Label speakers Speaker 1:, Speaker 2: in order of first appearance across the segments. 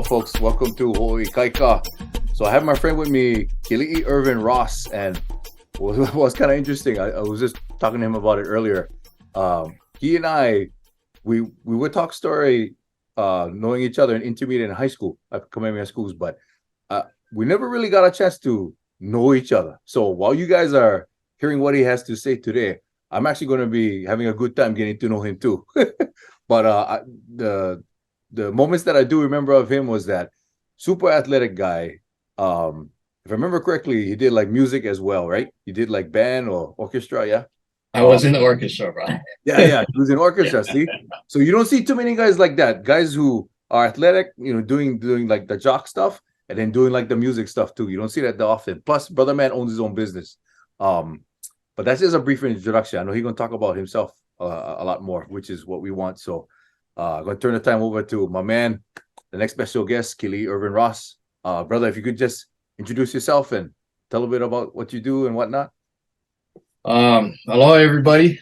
Speaker 1: folks. Welcome to Hawaii Kaika. So I have my friend with me, Keli'i Irvin Ross, and what was kind of interesting, I was just talking to him about it earlier. He and I, we would talk story, knowing each other in intermediate and high school, at Kamehameha schools, but we never really got a chance to know each other. So while you guys are hearing what he has to say today, I'm actually going to be having a good time getting to know him too. But the moments that I do remember of him was that super athletic guy. If I remember correctly, he did like music as well, right? He did like band or orchestra, yeah.
Speaker 2: I was in the orchestra, bro.
Speaker 1: Yeah, he was in orchestra. See, so you don't see too many guys like that. Guys who are athletic, doing like the jock stuff and then doing like the music stuff too. You don't see that that often. Plus, brother man owns his own business. But that's just a brief introduction. I know he's gonna talk about himself a lot more, which is what we want. So, I'm gonna turn the time over to my man, the next special guest, Keli'i Irvin Ross. Brother, if you could just introduce yourself and tell a bit about what you do and whatnot.
Speaker 2: Hello everybody.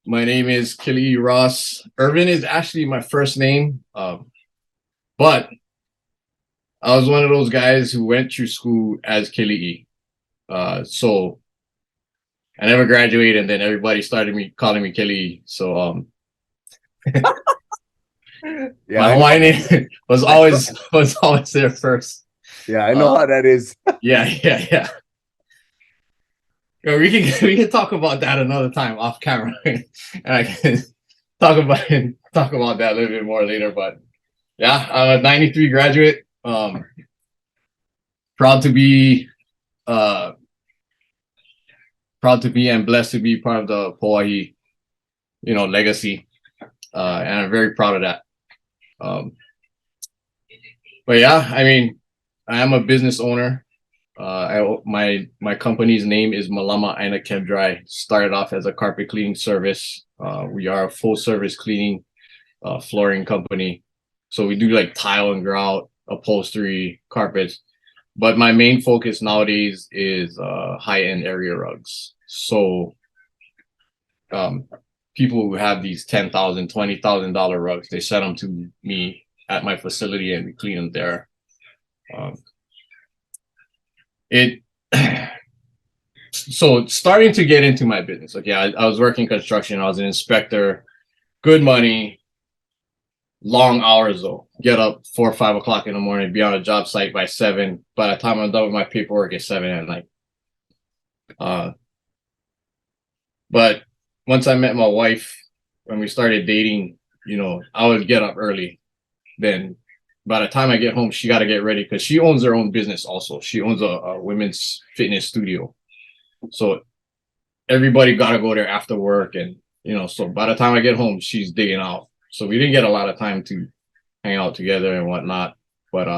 Speaker 2: My name is Keli'i Ross. Irvin is actually my first name. But I was one of those guys who went through school as Keli'i. So I never graduated, and then everybody started calling me Keli'i. So
Speaker 1: Yeah,
Speaker 2: my Hawaiian name was always there first.
Speaker 1: Yeah, I know how that is.
Speaker 2: Yeah. Yeah, we can talk about that another time off camera, and I can talk about that a little bit more later. But yeah, I'm a '93 graduate. Proud to be and blessed to be part of the Hawaii, legacy, and I'm very proud of that. But yeah, I mean, I am a business owner. My company's name is Malama Aina Chem Dry. Started off as a carpet cleaning service. We are a full service cleaning, flooring company. So we do like tile and grout, upholstery, carpets. But my main focus nowadays is high-end area rugs. So people who have these $10,000, $20,000 rugs, they send them to me at my facility and we clean them there. So starting to get into my business. Okay, I was working construction. I was an inspector, good money, long hours though. Get up 4 or 5 o'clock in the morning, be on a job site by 7. By the time I'm done with my paperwork, it's 7 at night. But once I met my wife, when we started dating, I would get up early. Then by the time I get home, she got to get ready because she owns her own business also. She owns a women's fitness studio. So everybody got to go there after work. And, so by the time I get home, she's digging out. So we didn't get a lot of time to hang out together and whatnot. But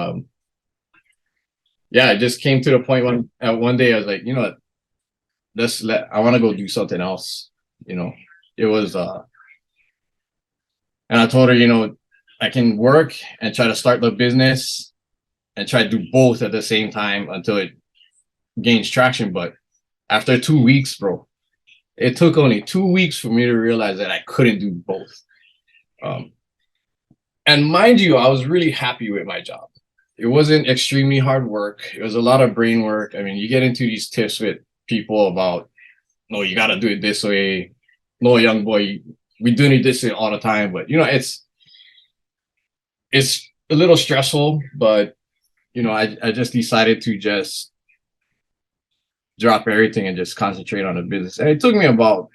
Speaker 2: yeah, it just came to the point when one day I was like, I want to go do something else. It was, and I told her, I can work and try to start the business and try to do both at the same time until it gains traction. But after 2 weeks, bro, it took only 2 weeks for me to realize that I couldn't do both. And mind you, I was really happy with my job. It wasn't extremely hard work. It was a lot of brain work. I mean, you get into these tips with people about, no, you got to do it this way. No, young boy, we do need this all the time. But, it's a little stressful, but I just decided to just drop everything and just concentrate on the business. And it took me about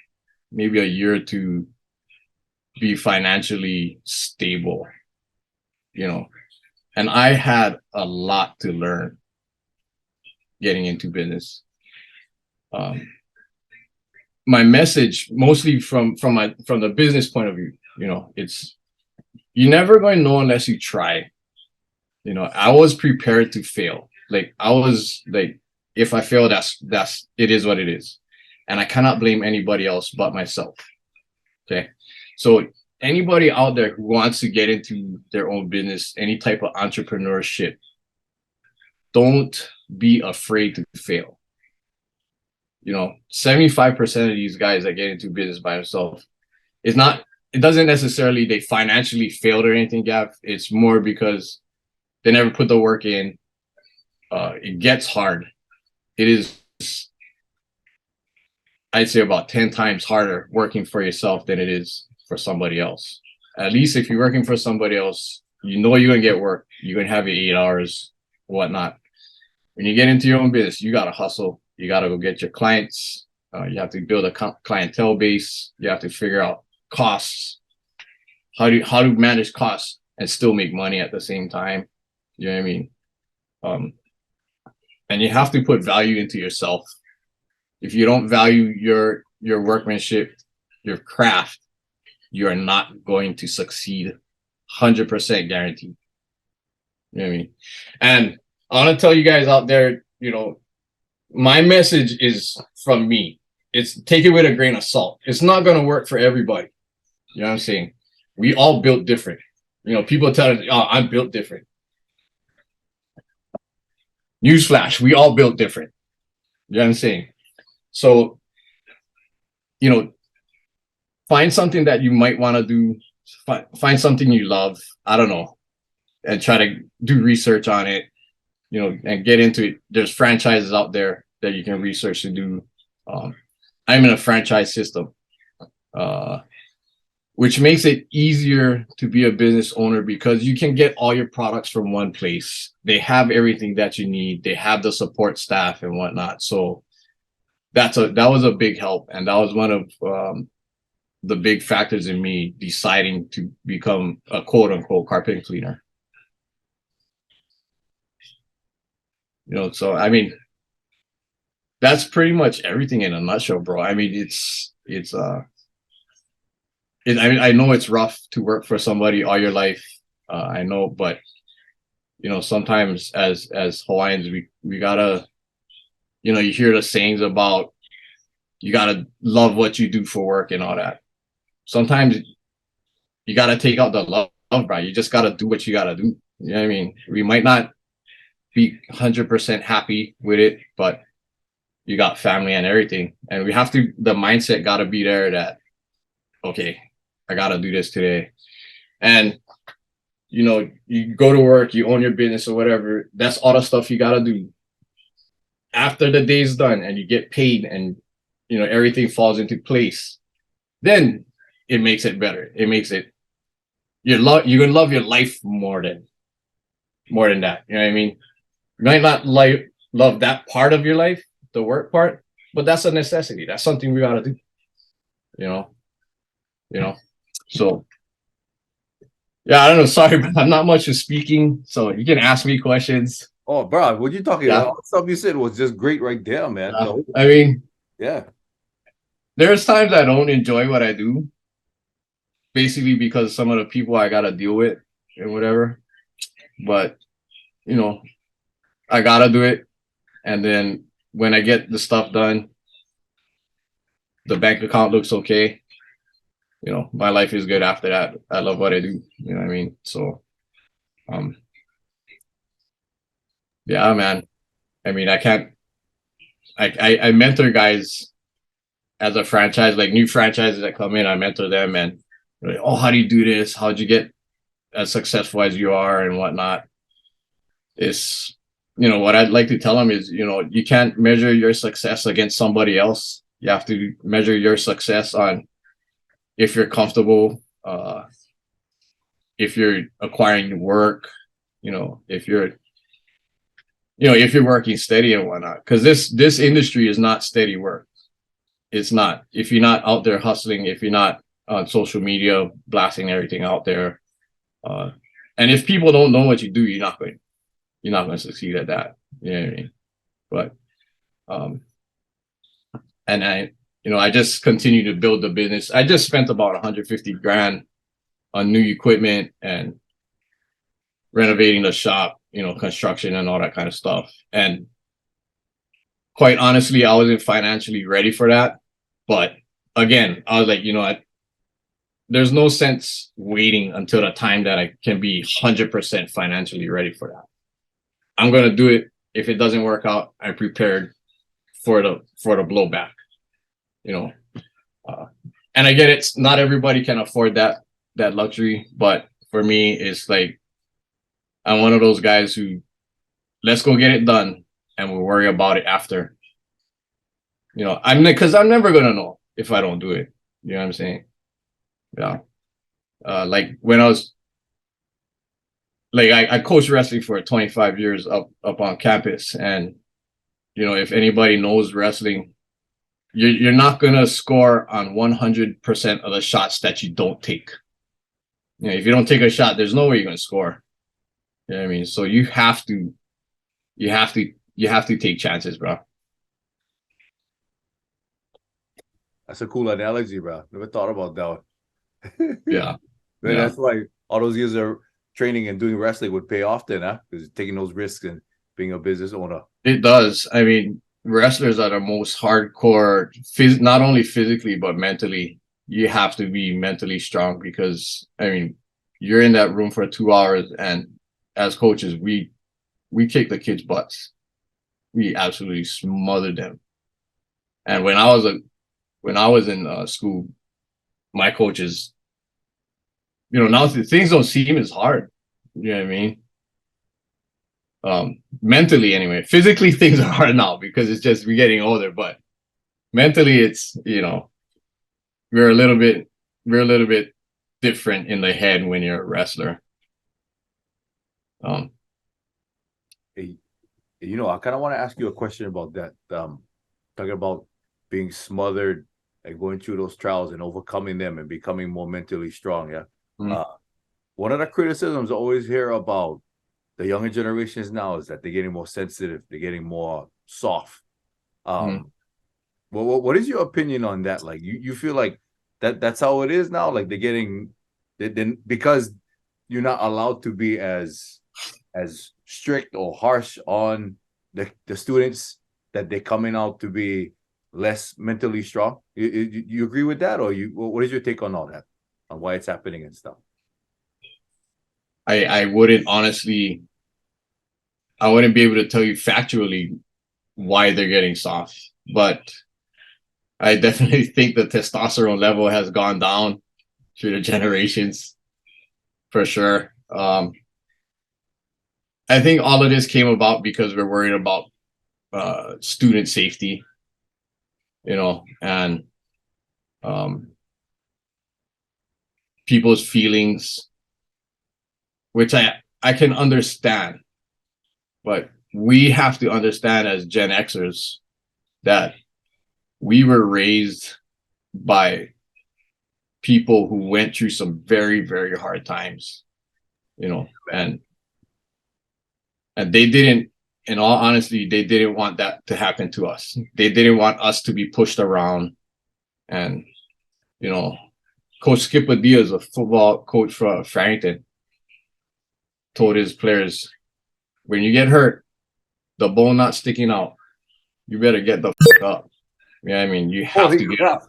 Speaker 2: maybe a year to be financially stable, and I had a lot to learn getting into business. My message, mostly from the business point of view, it's, you're never going to know unless you try. I was prepared to fail. Like I was like, if I fail, that's it is what it is. And I cannot blame anybody else but myself. Okay. So anybody out there who wants to get into their own business, any type of entrepreneurship, don't be afraid to fail. 75% of these guys that get into business by themselves, it doesn't necessarily they financially failed or anything, Gav. It's more because They never put the work in. It gets hard. It is, I'd say, about 10 times harder working for yourself than it is for somebody else. At least if you're working for somebody else, you know you're gonna get work. You're gonna have your 8 hours, whatnot. When you get into your own business, you gotta hustle. You gotta go get your clients. You have to build a clientele base. You have to figure out costs. How to manage costs and still make money at the same time. You know what I mean? And you have to put value into yourself. If you don't value your workmanship, your craft, you are not going to succeed. 100% guaranteed. You know what I mean? And I want to tell you guys out there, you know, my message is from me. It's take it with a grain of salt. It's not going to work for everybody. You know what I'm saying? We all built different. You know, people tell us, oh, I'm built different. Newsflash, we all built different. You know what I'm saying? So, you know, find something that you might want to do. Find something you love. I don't know. And try to do research on it, you know, and get into it. There's franchises out there that you can research to do. I'm in a franchise system, which makes it easier to be a business owner because you can get all your products from one place. They have everything that you need. They have the support staff and whatnot. So that was a big help. And that was one of the big factors in me deciding to become a quote unquote carpet cleaner. You know, so I mean, that's pretty much everything in a nutshell, bro. I mean, I know it's rough to work for somebody all your life. I know, but you know, sometimes as Hawaiians, we gotta, you know, you hear the sayings about you gotta love what you do for work and all that. Sometimes you gotta take out the love, bro. You just gotta do what you gotta do. You know what I mean? We might not be 100% happy with it, but you got family and everything, and we have to. The mindset gotta be there that okay, I gotta do this today, and you know, you go to work, you own your business or whatever. That's all the stuff you gotta do. After the day's done and you get paid, and you know everything falls into place, then it makes it better. It makes it you're gonna love your life more than that. You know what I mean? You might not love that part of your life, the work part, but that's a necessity. That's something we gotta do. You know. So yeah, I don't know. Sorry, but I'm not much of speaking, so you can ask me questions.
Speaker 1: Oh, bro, what you talking about? All the stuff you said was just great right there, man. No.
Speaker 2: I mean,
Speaker 1: yeah.
Speaker 2: There's times I don't enjoy what I do, basically because some of the people I gotta deal with and whatever. But you know, I gotta do it, and then when I get the stuff done, the bank account looks okay. You know, my life is good after that. I love what I do. You know what I mean? So, yeah, man. I mean, I mentor guys as a franchise, like new franchises that come in, I mentor them and like, oh, how do you do this? How'd you get as successful as you are and whatnot? It's, you know, what I'd like to tell them is, you know, you can't measure your success against somebody else. You have to measure your success on if you're comfortable, if you're acquiring work, you know, if you're working steady and whatnot, because this industry is not steady work. It's not. If you're not out there hustling, if you're not on social media blasting everything out there, and if people don't know what you do, you're not going to succeed at that. You know what I mean? But and I just continue to build the business. I just spent about 150 grand on new equipment and renovating the shop, you know, construction and all that kind of stuff. And quite honestly, I wasn't financially ready for that. But again, I was like, you know, there's no sense waiting until the time that I can be 100% financially ready for that. I'm going to do it. If it doesn't work out, I'm prepared for the blowback, you know. And I get it. Not everybody can afford that luxury. But for me, it's like, I'm one of those guys who, let's go get it done and we'll worry about it after. You know, because I'm never gonna know if I don't do it. You know what I'm saying? Yeah. Like when I was like I coached wrestling for 25 years up on campus, and you know, if anybody knows wrestling, you're not gonna score on 100% of the shots that you don't take. You know, if you don't take a shot, there's no way you're gonna score. You know what I mean? So you have to take chances, bro.
Speaker 1: That's a cool analogy, bro. Never thought about that one.
Speaker 2: Yeah.
Speaker 1: Man,
Speaker 2: Yeah.
Speaker 1: that's why all those years of training and doing wrestling would pay off then, huh? Because taking those risks and being a business owner.
Speaker 2: It does. I mean, wrestlers are the most hardcore, not only physically but mentally. You have to be mentally strong because I mean, you're in that room for 2 hours, and as coaches, we kick the kids' butts. We absolutely smothered them. And when I was in school, my coaches, you know, now things don't seem as hard. You know what I mean? Mentally anyway. Physically things are hard now because it's just we're getting older, but mentally it's, you know, we're a little bit different in the head when you're a wrestler.
Speaker 1: Hey, you know, I kind of want to ask you a question about that. Talking about being smothered and going through those trials and overcoming them and becoming more mentally strong. Yeah.
Speaker 2: Mhm.
Speaker 1: One of the criticisms I always hear about the younger generations now is that they're getting more sensitive, they're getting more soft.
Speaker 2: Mhm.
Speaker 1: What is your opinion on that? Like, you feel like that's how it is now? Like then because you're not allowed to be as strict or harsh on the students, that they're coming out to be less mentally strong. You agree with that, or what is your take on all that, on why it's happening and stuff?
Speaker 2: I wouldn't honestly, I wouldn't be able to tell you factually why they're getting soft, but I definitely think the testosterone level has gone down through the generations for sure. I think all of this came about because we're worried about student safety, you know, and um, people's feelings, which I can understand, but we have to understand as Gen Xers that we were raised by people who went through some very, very hard times, you know, and they didn't, in all honesty, they didn't want that to happen to us. They didn't want us to be pushed around. And, you know, Coach Skip Diaz, a football coach for Farrington, told his players, when you get hurt, the bone not sticking out, you better get the up. Yeah, I mean, you have to get up.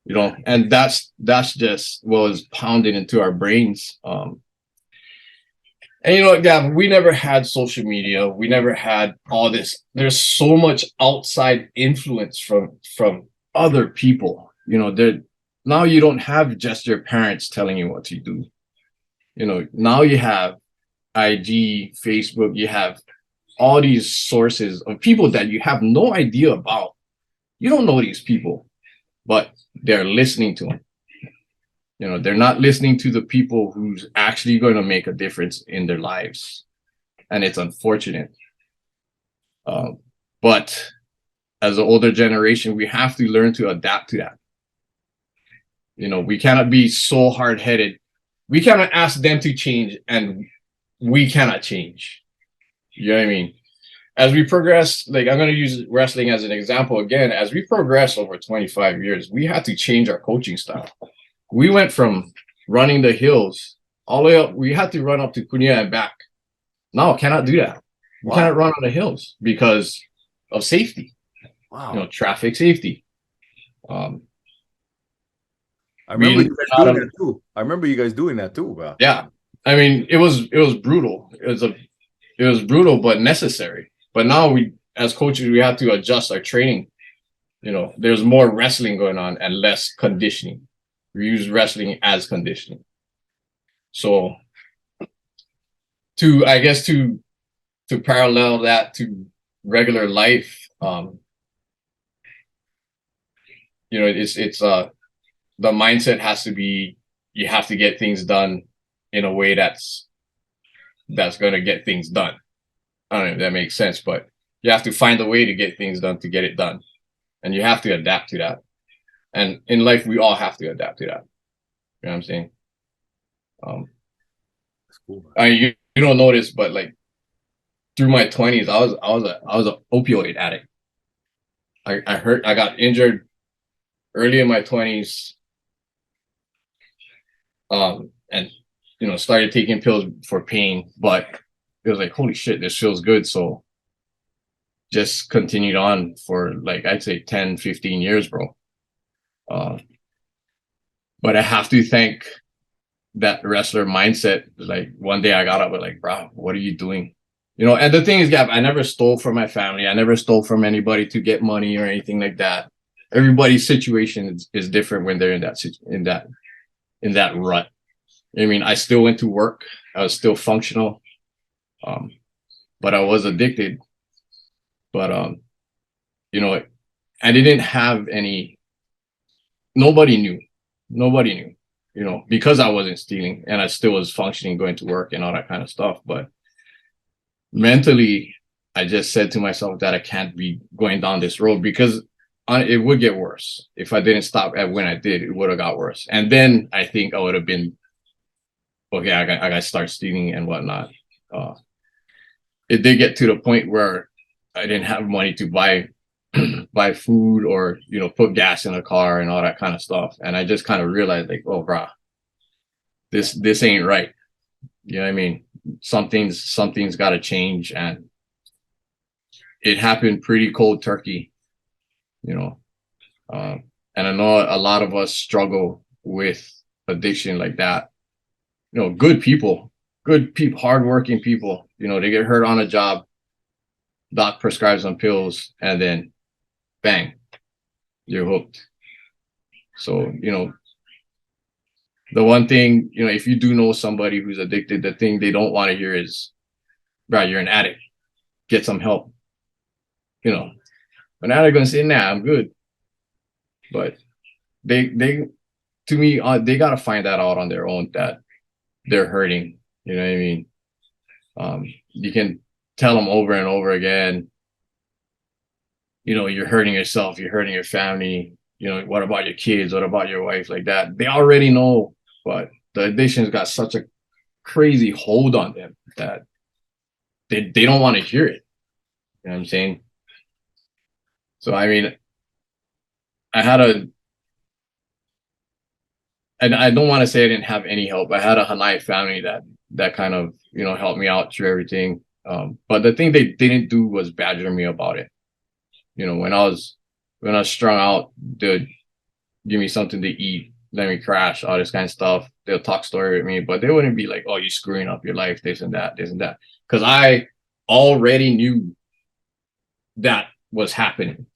Speaker 2: You know, and that's just what was pounded into our brains. And you know, yeah, we never had social media. We never had all this. There's so much outside influence from other people. You know, there now you don't have just your parents telling you what to do. You know, now you have IG, Facebook, you have all these sources of people that you have no idea about. You don't know these people, but they're listening to them. You know, they're not listening to the people who's actually going to make a difference in their lives. And it's unfortunate. But as an older generation, we have to learn to adapt to that. You know, we cannot be so hard-headed. We cannot ask them to change and we cannot change. You know what I mean? As we progress, like I'm going to use wrestling as an example again, as we progress over 25 years, we had to change our coaching style. We went from running the hills all the way up. We had to run up to Cunha and back. No, cannot do that. We cannot run on the hills because of safety.
Speaker 1: Wow.
Speaker 2: You know, traffic safety.
Speaker 1: I remember you guys doing that too. I remember you guys doing that too, bro.
Speaker 2: Yeah. I mean, it was brutal. It was brutal, but necessary. But now we, as coaches, we have to adjust our training. You know, there's more wrestling going on and less conditioning. We use wrestling as conditioning. So to I guess to parallel that to regular life, it's the mindset has to be, you have to get things done in a way that's going to get things done. I don't know if that makes sense, but you have to find a way to get things done to get it done, and you have to adapt to that. And in life, we all have to adapt to that. You know what I'm saying?
Speaker 1: That's cool, man.
Speaker 2: You don't notice, but like through my 20s, I was an opioid addict. I got injured early in my 20s, and started taking pills for pain, but it was like, holy shit, this feels good. So just continued on for like, I'd say 10, 15 years, bro. But I have to thank that wrestler mindset. Like one day I got up with like, bro, what are you doing? And the thing is, Gab, I never stole from my family. I never stole from anybody to get money or anything like that. Everybody's situation is different when they're in that rut. I mean, I still went to work. I was still functional, but I was addicted. But I didn't have any. Nobody knew, because I wasn't stealing and I still was functioning, going to work and all that kind of stuff. But mentally, I just said to myself that I can't be going down this road, because it would get worse. If I didn't stop at when I did, it would have got worse. And then I think I would have been, okay, I got to start stealing and whatnot. It did get to the point where I didn't have money to buy food or put gas in a car and all that kind of stuff. And I just kind of realized, like, oh, bro, this ain't right. You know what I mean? Something's got to change. And it happened pretty cold turkey, and I know a lot of us struggle with addiction like that. Good people, hardworking people, they get hurt on a job, doc prescribes them pills, and then bang, you're hooked. So, the one thing, if you do know somebody who's addicted, the thing they don't want to hear is, bro, you're an addict, get some help. But now they're going to say, nah, I'm good. But they to me, they got to find that out on their own, that they're hurting. You know what I mean? You can tell them over and over again, you're hurting yourself, you're hurting your family, what about your kids, what about your wife, like that. They already know, but the addiction's got such a crazy hold on them that they don't want to hear it. You know what I'm saying? So, I mean, and I don't want to say I didn't have any help. I had a Hanai family that kind of, helped me out through everything. But the thing they didn't do was badger me about it. When I was strung out, they'd give me something to eat, let me crash, all this kind of stuff. They'll talk story with me, but they wouldn't be like, oh, you're screwing up your life, this and that. Because I already knew that was happening.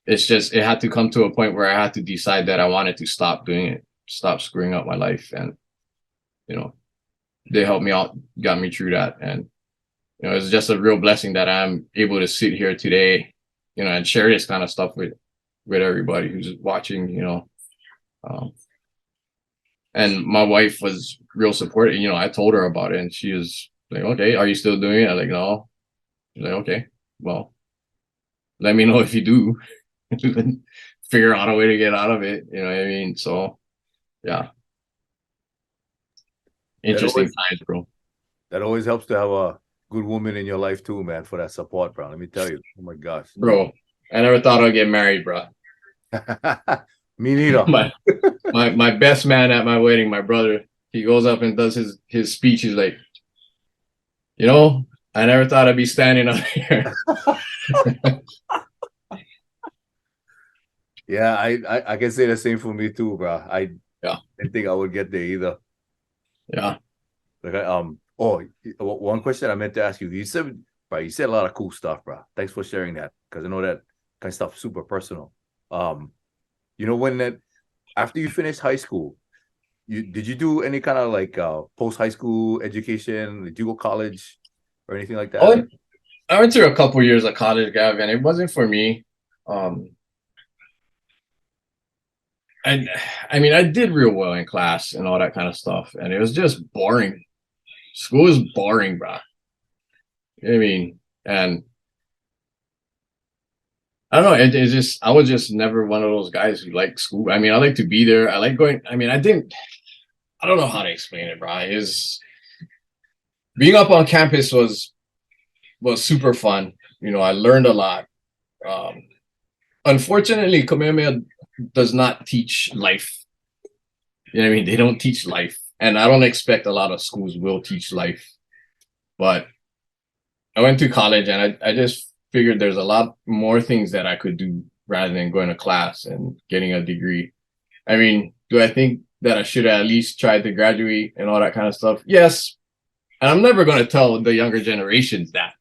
Speaker 2: It's just, it had to come to a point where I had to decide that I wanted to stop doing it, stop screwing up my life. And, they helped me out, got me through that. And, it's just a real blessing that I'm able to sit here today, and share this kind of stuff with everybody who's watching, and my wife was real supportive. I told her about it and she was like, okay, are you still doing it? I was like, no. She's like, okay, well, let me know if you do. Figure out a way to get out of it. You know what I mean? So, yeah. Interesting times, bro.
Speaker 1: That always helps to have a good woman in your life too, man, for that support, bro. Let me tell you. Oh my gosh.
Speaker 2: Bro, I never thought I'd get married, bro.
Speaker 1: Me neither.
Speaker 2: my best man at my wedding, my brother, he goes up and does his speech. He's like, I never thought I'd be standing up here.
Speaker 1: Yeah, I can say the same for me too, bro. I didn't think I would get there either.
Speaker 2: Yeah.
Speaker 1: Like one question I meant to ask you. You said a lot of cool stuff, bro. Thanks for sharing that, because I know that kind of stuff is super personal. When that after you finished high school, did you do any kind of like post high school education? Did you go college or anything like that?
Speaker 2: Oh,
Speaker 1: Or
Speaker 2: I went through a couple years of college, Gav, and it wasn't for me. Um, and I mean, I did real well in class and all that kind of stuff, and it was just boring. School is boring, bro. I mean, and I don't know. It's just I was just never one of those guys who liked school. I mean, I like to be there. I like going. I mean, I didn't. I don't know how to explain it, bro. Is being up on campus was super fun. You know, I learned a lot. Um, Unfortunately, Kamehameha does not teach life. You know what I mean? They don't teach life, and I don't expect a lot of schools will teach life. But I went to college, and I just figured there's a lot more things that I could do rather than going to class and getting a degree. I mean, do I think that I should at least try to graduate and all that kind of stuff? Yes. And I'm never going to tell the younger generations that.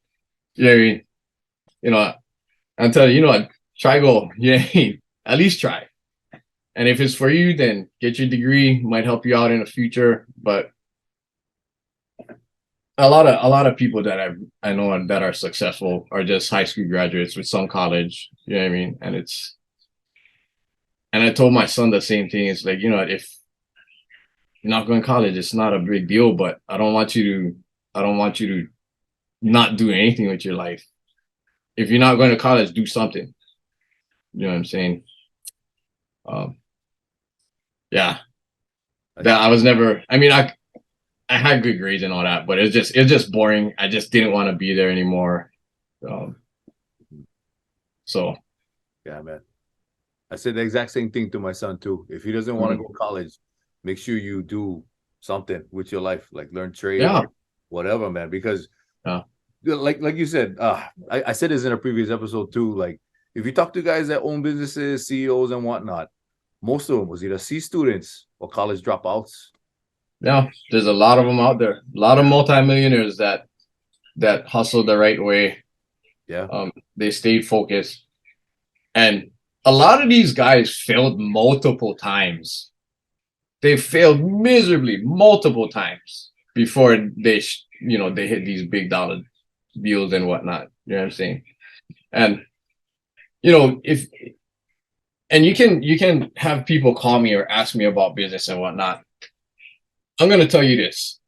Speaker 2: You know what I mean? You know, I'm telling you, you know what? Try go. Yeah, at least try. And if it's for you, then get your degree. Might help you out in the future. But a lot of people that I know that are successful are just high school graduates with some college. You know what I mean? And I told my son the same thing. It's like, you know, if you're not going to college, it's not a big deal. But I don't want you to not do anything with your life. If you're not going to college, do something. You know what I'm saying? Um, yeah, that I was never. I mean, I had good grades and all that, but it's just boring. I just didn't want to be there anymore. Um, so
Speaker 1: yeah, man. I said the exact same thing to my son too. If he doesn't want to go
Speaker 2: mhm.
Speaker 1: to college, make sure you do something with your life, like learn trade
Speaker 2: Yeah,
Speaker 1: or whatever, man. Because
Speaker 2: yeah,
Speaker 1: like you said, I said this in a previous episode too. Like if you talk to guys that own businesses, CEOs and whatnot, most of them was either C students or college dropouts.
Speaker 2: yeah. There's a lot of them out there. A lot of
Speaker 1: Yeah,
Speaker 2: multimillionaires that hustle the right way.
Speaker 1: yeah,
Speaker 2: They stayed focused, and a lot of these guys failed multiple times. They failed miserably multiple times before they hit these big dollar deals and whatnot. You know what I'm saying? And you know, if and you can have people call me or ask me about business and whatnot. I'm gonna tell you this.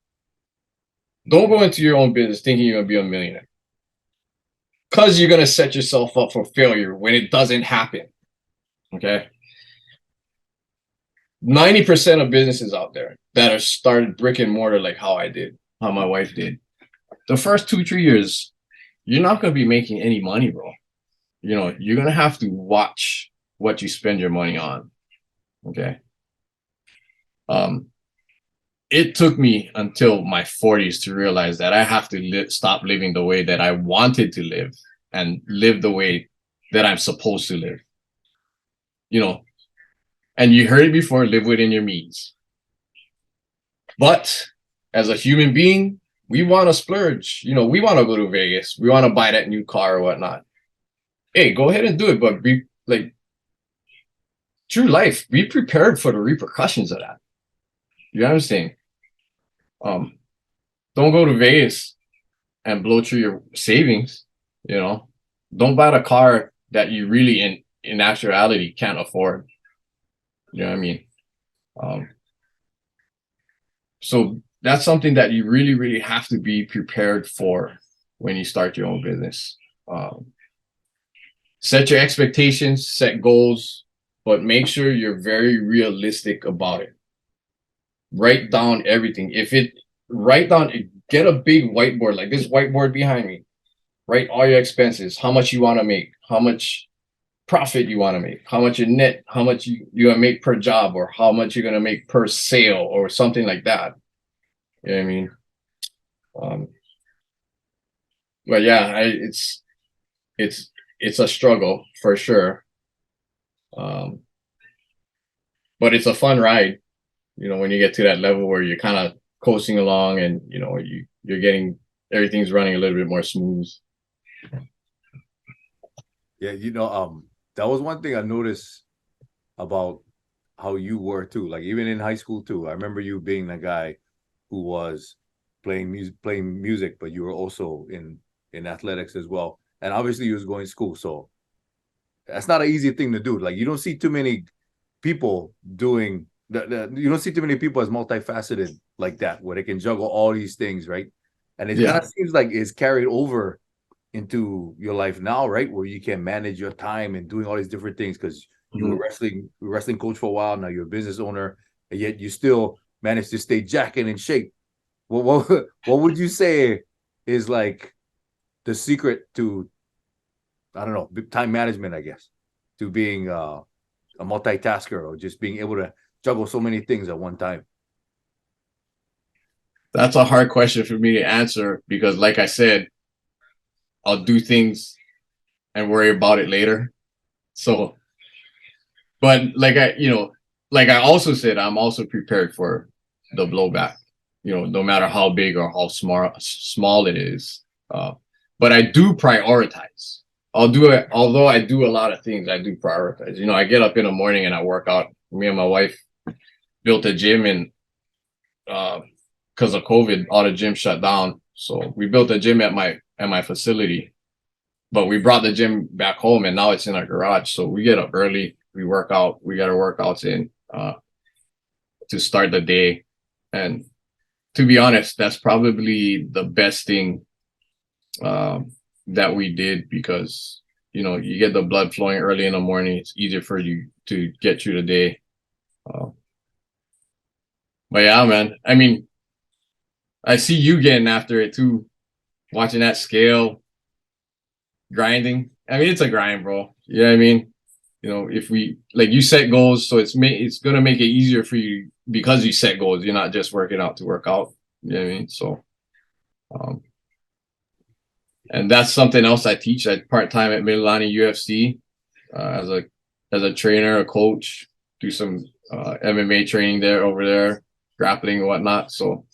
Speaker 2: Don't go into your own business thinking you're gonna be a millionaire. Because you're gonna set yourself up for failure when it doesn't happen. Okay. 90% of businesses out there that are started brick and mortar like how I did, how my wife did. The first 2, 3 years, you're not gonna be making any money, bro. You know, you're gonna have to watch what you spend your money on. Okay. Um, it took me until my 40s to realize that I have to stop living the way that I wanted to live and live the way that I'm supposed to live. You know, and you heard it before, live within your means. But as a human being, we want to splurge. You know, we want to go to Vegas. We want to buy that new car or whatnot. Hey, go ahead and do it, but be like true life. Be prepared for the repercussions of that. You understand? Um, don't go to Vegas and blow through your savings. You know, don't buy the car that you really in actuality can't afford. You know what I mean? Um, so that's something that you really, really have to be prepared for when you start your own business. Um, Set your expectations, set goals, but make sure you're very realistic about it. Write down everything. Write down, get a big whiteboard like this whiteboard behind me. Write all your expenses, how much you want to make, how much profit you want to make, how much your net, how much you're gonna make per job, or how much you're gonna make per sale, or something like that. You know what I mean? Um, but yeah, it's it's a struggle for sure. Um, but it's a fun ride, you know, when you get to that level where you're kind of coasting along and you know you're getting everything's running a little bit more smooth.
Speaker 1: yeah. That was one thing I noticed about how you were too. Like even in high school too. I remember you being the guy who was playing music, but you were also in athletics as well. And obviously you was going to school, so that's not an easy thing to do. Like you don't see too many people doing that. You don't see too many people as multifaceted like that, where they can juggle all these things, right? And it kind
Speaker 2: Yeah.
Speaker 1: of seems like it's carried over into your life now, right? Where you can manage your time and doing all these different things because you were
Speaker 2: Mhm.
Speaker 1: wrestling coach for a while. Now you're a business owner, and yet you still manage to stay jacked and in shape. What would you say is like the secret to, I don't know, time management, I guess, to being a multitasker or just being able to juggle so many things at one time?
Speaker 2: That's a hard question for me to answer because, like I said, I'll do things and worry about it later. So, but like I also said, I'm also prepared for the blowback. No matter how big or how small it is. Uh, but I do prioritize. I'll do it. Although I do a lot of things, I do prioritize. I get up in the morning and I work out. Me and my wife built a gym, and because of COVID, all the gyms shut down. So we built a gym at my facility, but we brought the gym back home, and now it's in our garage. So we get up early, we work out, we got our workouts in to start the day. And to be honest, that's probably the best thing that we did because you get the blood flowing early in the morning. It's easier for you to get through the day. Uh, but yeah, man. I mean, I see you getting after it too, watching that scale, grinding. I mean, it's a grind, bro. You know what I mean? If we like you set goals, so it's gonna make it easier for you because you set goals. You're not just working out to work out. You know what I mean? So, um, and that's something else I teach. I part time at Mililani UFC as a trainer, a coach. Do some MMA training over there, grappling and whatnot. So,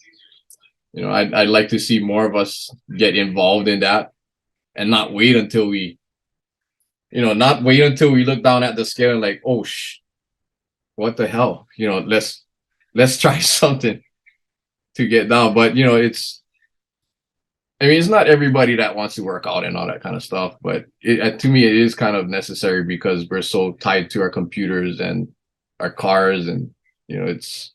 Speaker 2: I'd like to see more of us get involved in that and not wait until we look down at the scale and like, oh what the hell? Let's try something to get down. But it's not everybody that wants to work out and all that kind of stuff. But to me, it is kind of necessary because we're so tied to our computers and our cars, and it's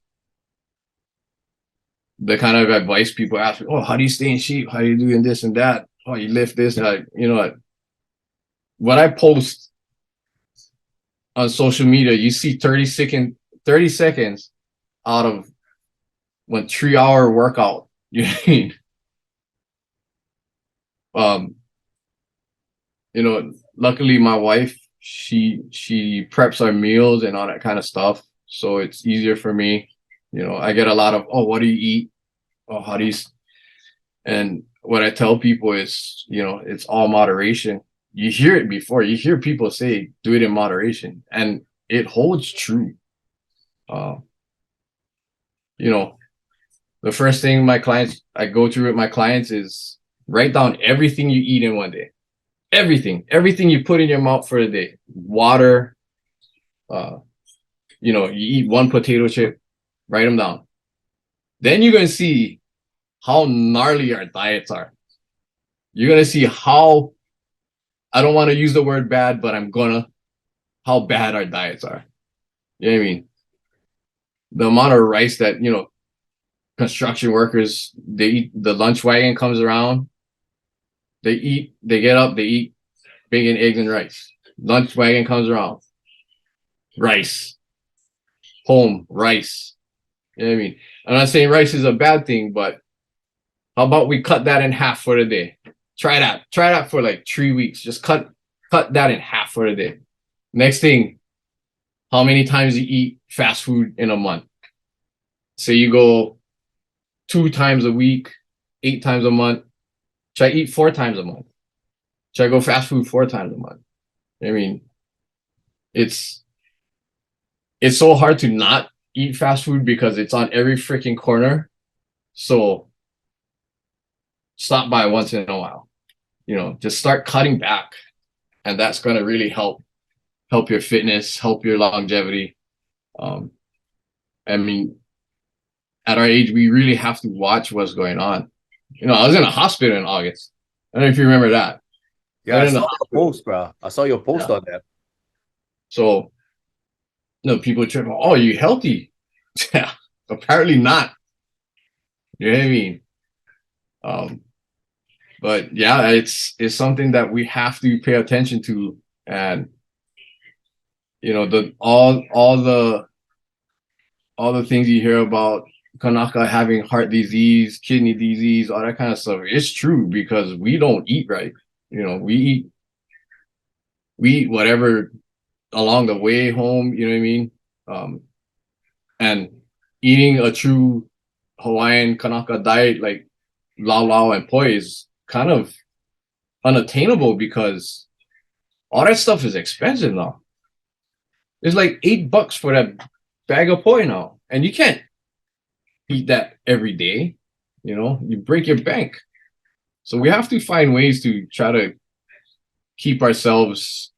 Speaker 2: the kind of advice people ask me. Oh, how do you stay in shape? How do you doing this and that? Oh, you lift this. And what I post on social media, you see 30 seconds out of 1 3 hour workout. You know what I mean? Luckily my wife, she preps our meals and all that kind of stuff. So it's easier for me. I get a lot of, oh, what do you eat? Oh, how do you, and what I tell people is, it's all moderation. You hear it before, you hear people say, do it in moderation, and it holds true. Uh, the first thing I go through with my clients is write down everything you eat in one day. Everything you put in your mouth for the day. Water, you eat one potato chip, write them down. Then you're going to see how gnarly our diets are. You're going to see how, I don't want to use the word bad, but how bad our diets are. You know what I mean? The amount of rice that, construction workers, they eat, the lunch wagon comes around, they get up, they eat bacon, eggs, and rice. Lunch wagon comes around, rice, home, rice. You know what I mean? I'm not saying rice is a bad thing, but how about we cut that in half for the day? Try that for like 3 weeks. Just cut that in half for the day. Next thing, how many times you eat fast food in a month? Say you go 2 times a week, 8 times a month. Try eat 4 times a month. Try go fast food 4 times a month. I mean, it's so hard to not eat fast food because it's on every freaking corner. So stop by once in a while. Just start cutting back, and that's going to really help your fitness, help your longevity. Um, I mean, at our age, we really have to watch what's going on. You know, I was in a hospital in August. I don't know if you remember that. I
Speaker 1: Yeah, I
Speaker 2: was in the
Speaker 1: saw your
Speaker 2: hospital.
Speaker 1: post, bro. I saw your post
Speaker 2: Yeah.
Speaker 1: on that.
Speaker 2: So, you know, people try, oh, you healthy? Yeah, apparently not. You know what I mean? Um, but yeah, it's something that we have to pay attention to, and you know, the all the things you hear about Kanaka having heart disease, kidney disease, all that kind of stuff. It's true because we don't eat right. You know, we eat whatever along the way home. You know what I mean? Um, and eating a true Hawaiian Kanaka diet like Lau Lau and Poi is kind of unattainable because all that stuff is expensive now. It's like $8 for that bag of poi now, and you can't eat that every day. You know, you break your bank. So we have to find ways to try to keep ourselves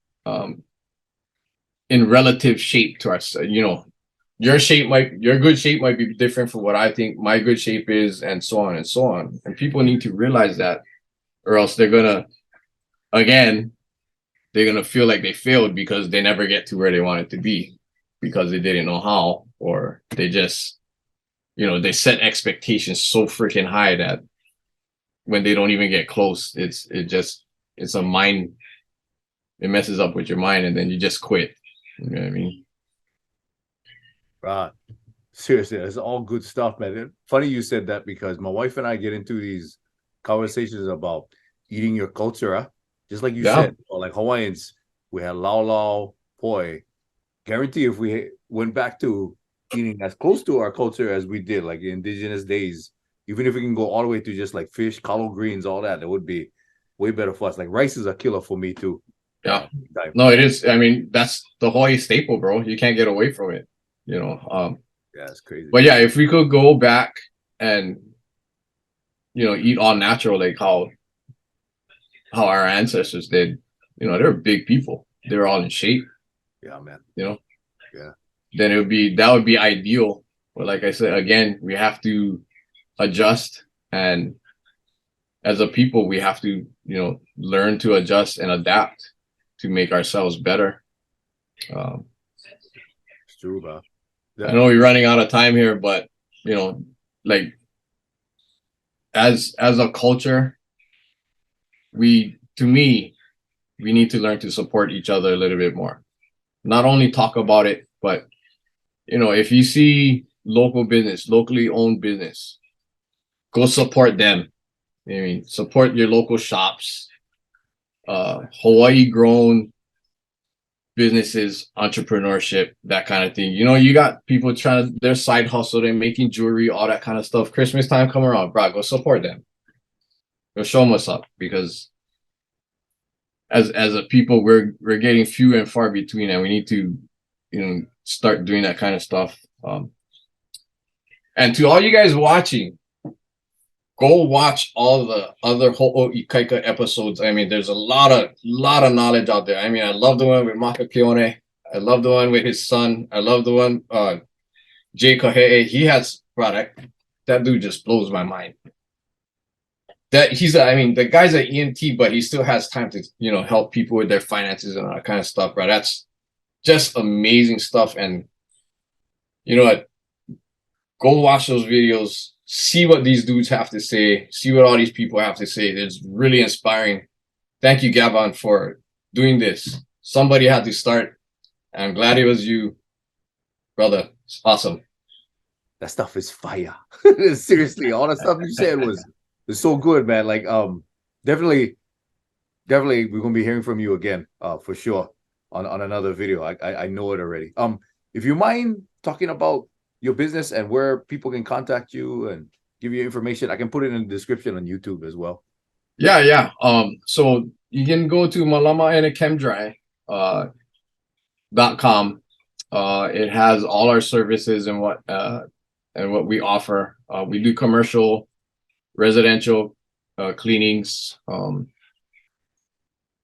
Speaker 2: in relative shape to us. You know, your good shape might be different from what I think my good shape is, and so on and so on. And people need to realize that, or else again, they're gonna feel like they failed because they never get to where they wanted to be because they didn't know how, or they just, you know, they set expectations so freaking high that when they don't even get close, it's a mind, it messes up with your mind, and then you just quit. You know what I mean?
Speaker 1: Right. Seriously, it's all good stuff, man. Funny you said that because my wife and I get into these conversations about eating your culture, huh? Just like you
Speaker 2: Yeah.
Speaker 1: said, or like Hawaiians, we had lau lau, poi. Guarantee if we went back to eating as close to our culture as we did, like the indigenous days, even if we can go all the way to just like fish, collard greens, all that, it would be way better for us. Like rice is a killer for me too.
Speaker 2: Yeah.
Speaker 1: Time.
Speaker 2: No, it is. I mean, that's the Hawaii staple, bro. You can't get away from it, you know.
Speaker 1: Yeah, it's crazy.
Speaker 2: But yeah, if we could go back and, you know, eat all natural, like how our ancestors did, you know, they're big people. They're all in shape,
Speaker 1: Yeah, man.
Speaker 2: you know.
Speaker 1: Yeah.
Speaker 2: Then that would be ideal. But like I said, again, we have to adjust, and as a people, we have to, you know, learn to adjust and adapt to make ourselves better. Um,
Speaker 1: It's true, bro.
Speaker 2: I
Speaker 1: Yeah.
Speaker 2: know we're running out of time here, but you know, like as a culture, to me, we need to learn to support each other a little bit more. Not only talk about it, but you know, if you see local business, locally owned business, go support them. I mean, support your local shops, Hawaii grown businesses, entrepreneurship, that kind of thing. You know, you got people trying their side hustle, they're making jewelry, all that kind of stuff. Christmas time come around, bro, go support them. Go show them what's up, because as a people, we're getting few and far between, and we need to, you know, start doing that kind of stuff. And to all you guys watching, go watch all the other Ho'oikaika episodes. I mean, there's a lot of knowledge out there. I mean, I love the one with Maka Keone. I love the one with his son. I love the one Jay Kahe'e. He has product. That dude just blows my mind. That I mean, the guy's an EMT, but he still has time to, you know, help people with their finances and all that kind of stuff, bro. That's just amazing stuff. And you know what? Go watch those videos, see what these dudes have to say, see what all these people have to say. It's really inspiring. Thank you, Gavin, for doing this. Somebody had to start. I'm glad it was you, brother. It's awesome.
Speaker 1: That stuff is fire. Seriously, all the stuff you said was so good, man. Like, definitely we're gonna be hearing from you again, for sure, on another video. I know it already. If you mind talking about your business and where people can contact you and give you information, I can put it in the description on YouTube as well.
Speaker 2: Yeah. So you can go to malama .com. It has all our services and what we offer. We do commercial, residential, cleanings.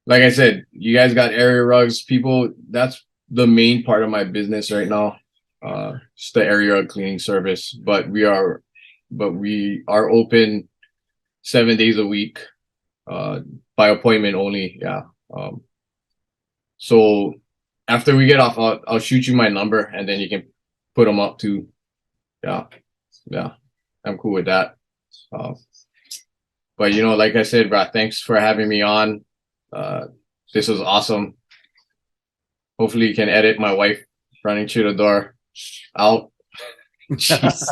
Speaker 2: Like I said, you guys got area rugs. People, that's the main part of my business right now. just the area cleaning service. But we are open 7 days a week, by appointment only. Yeah. So after we get off, I'll shoot you my number, and then you can put them up too. Yeah, yeah, I'm cool with that. But like I said, bro, thanks for having me on. This was awesome. Hopefully, you can edit my wife running through the door out. Jeez.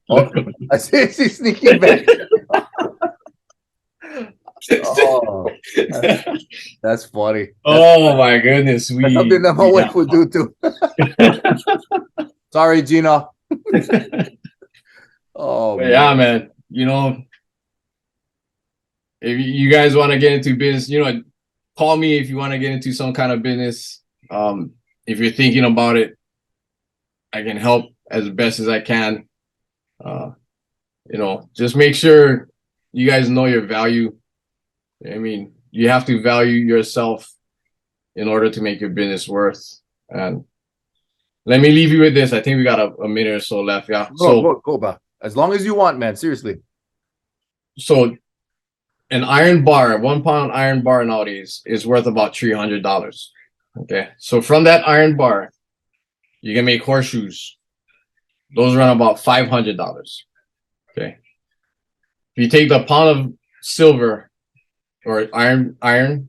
Speaker 1: Oh, I see she's sneaking back. Oh, that's funny.
Speaker 2: Oh my goodness,
Speaker 1: That's something that my wife would do too. Sorry, Gina. Oh
Speaker 2: yeah, man. If you guys want to get into business, call me if you want to get into some kind of business. If you're thinking about it, I can help as best as I can. Just make sure you guys know your value. I mean, you have to value yourself in order to make your business worth. And let me leave you with this. I think we got a minute or so left. Yeah.
Speaker 1: Go back. As long as you want, man. Seriously.
Speaker 2: So an iron bar, 1 pound iron bar nowadays is worth about $300. Okay. So from that iron bar, you can make horseshoes. Those run about $500. Okay. If you take the pound of silver or iron, and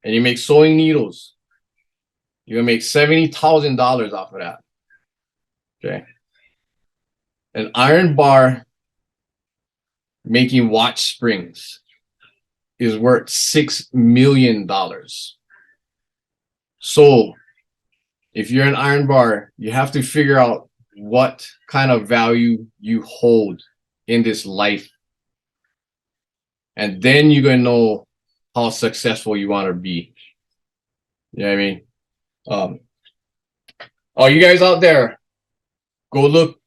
Speaker 2: you make sewing needles, you can make $70,000 off of that. Okay. An iron bar making watch springs is worth $6 million. So if you're an iron bar, you have to figure out what kind of value you hold in this life. And then you're going to know how successful you want to be. You know what I mean? Oh, you guys out there, go look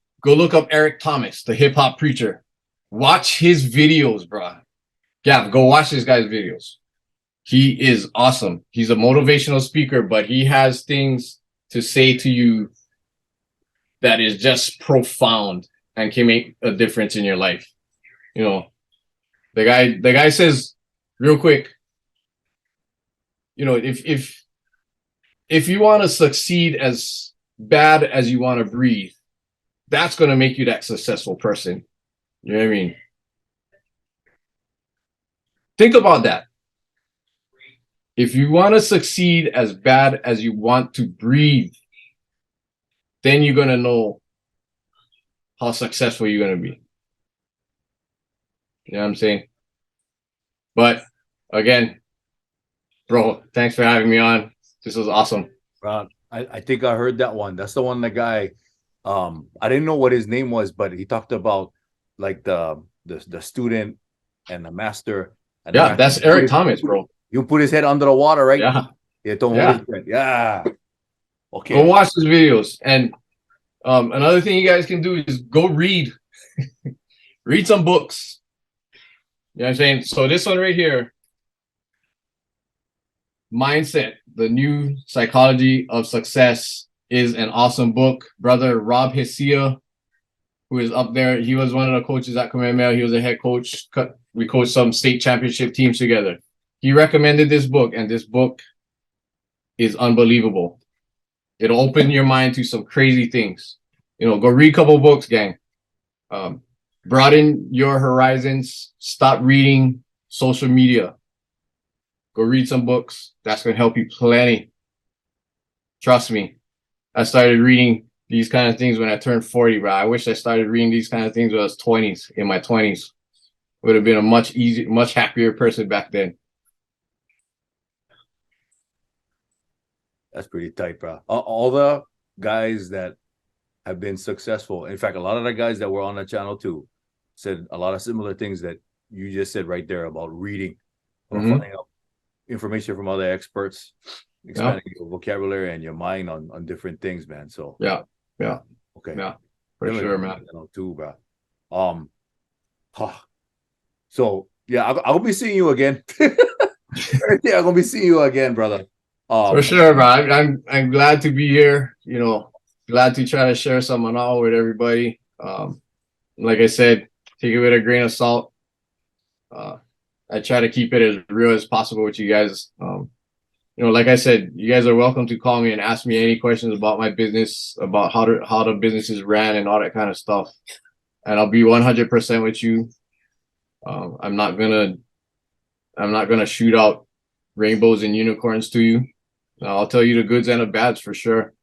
Speaker 2: up Eric Thomas, the hip hop preacher. Watch his videos, bro. Yeah, go watch this guy's videos. He is awesome. He's a motivational speaker, but he has things to say to you that is just profound and can make a difference in your life. The guy says real quick, if you want to succeed as bad as you want to breathe, that's going to make you that successful person. You know what I mean? Think about that. If you want to succeed as bad as you want to breathe, then you're going to know how successful you're going to be. You know what I'm saying? But again, bro, thanks for having me on. This was awesome.
Speaker 1: I think I heard that one. That's the one, the guy, I didn't know what his name was, but he talked about like the student and the master. And
Speaker 2: yeah, that's Eric Thomas, bro.
Speaker 1: You put his head under the water, right?
Speaker 2: Yeah.
Speaker 1: Yeah. Okay.
Speaker 2: Go watch his videos. And another thing you guys can do is go read. Read some books. You know what I'm saying? So this one right here, Mindset, the New Psychology of Success, is an awesome book. Brother Rob Hessia, who is up there, he was one of the coaches at Kamehameha. He was a head coach. We coached some state championship teams together. He recommended this book, and this book is unbelievable. It'll open your mind to some crazy things. Go read a couple books, gang. Broaden your horizons. Stop reading social media. Go read some books. That's going to help you plenty. Trust me. I started reading these kind of things when I turned 40, bro. I wish I started reading these kind of things when I was 20s, in my 20s. Would have been a much easier, much happier person back then.
Speaker 1: That's pretty tight, bro. All the guys that have been successful, in fact, a lot of the guys that were on the channel too, said a lot of similar things that you just said right there about reading or finding out information from other experts, expanding your vocabulary and your mind on different things, man. So
Speaker 2: yeah.
Speaker 1: Okay.
Speaker 2: Yeah, for sure, man.
Speaker 1: Too, bro. So yeah, I'll be seeing you again. Yeah, I'm gonna be seeing you again, brother.
Speaker 2: For sure, bro. I'm glad to be here. You know, glad to try to share some knowledge with everybody. Like I said, take it with a grain of salt. I try to keep it as real as possible with you guys. You know, like I said, you guys are welcome to call me and ask me any questions about my business, about how the business is ran and all that kind of stuff. And I'll be 100% with you. I'm not gonna shoot out rainbows and unicorns to you. I'll tell you the goods and the bads for sure.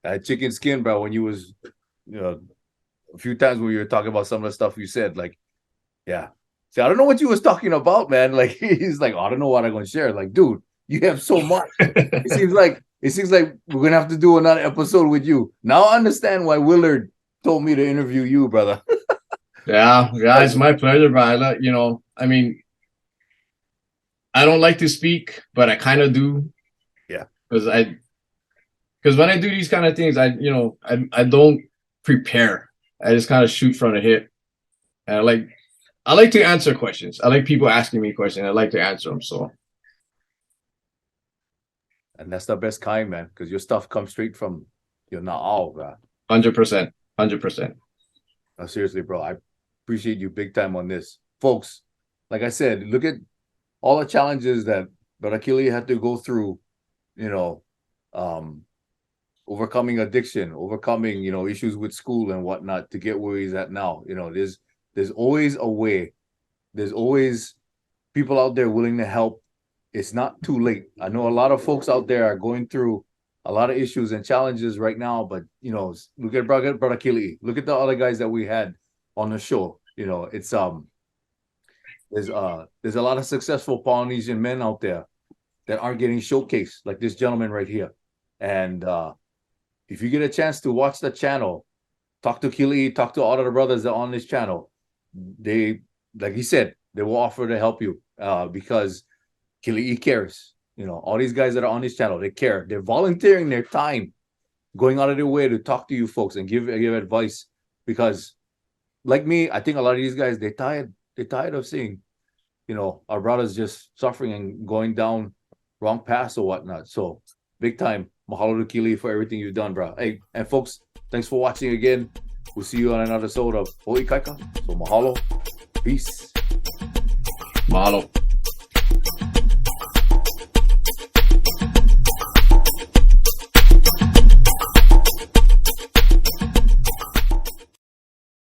Speaker 1: That chicken skin, bro, when you was, you know, a few times when you were talking about some of the stuff you said, like, yeah. See, I don't know what you was talking about, man. Like, he's like, oh, I don't know what I'm gonna share. Like, dude, you have so much. It seems like we're gonna have to do another episode with you. Now I understand why Willard told me to interview you, brother.
Speaker 2: Yeah, it's my pleasure, bro. You know, I mean, I don't like to speak, but I kind of do.
Speaker 1: Yeah.
Speaker 2: Because when I do these kind of things, I don't prepare. I just kind of shoot from the hip. And I like to answer questions. I like people asking me questions. I like to answer them. So.
Speaker 1: And that's the best kind, man, because your stuff comes straight from your all, bro.
Speaker 2: 100%. 100%.
Speaker 1: No, seriously, bro. I appreciate you big time on this. Folks, like I said, look at all the challenges that Brother Keli'i had to go through, you know, overcoming addiction, overcoming, you know, issues with school and whatnot to get where he's at now. You know, there's always a way. There's always people out there willing to help. It's not too late. I know a lot of folks out there are going through a lot of issues and challenges right now, but, you know, look at Brother Keli'i. Look at the other guys that we had on the show. You know, it's there's a lot of successful Polynesian men out there that aren't getting showcased, like this gentleman right here. And if you get a chance to watch the channel, talk to Keli'i, talk to all of the brothers that are on this channel. They, like he said, they will offer to help you because Keli'i cares. You know, all these guys that are on this channel, they care. They're volunteering their time, going out of their way to talk to you folks and give advice. Because, like me, I think a lot of these guys, they're tired of seeing, you know, our brothers just suffering and going down wrong paths or whatnot. So, big time, mahalo to Keli'i for everything you've done, bro. Hey, and folks, thanks for watching again. We'll see you on another episode of Ho'i Kaika. So, mahalo. Peace.
Speaker 2: Mahalo.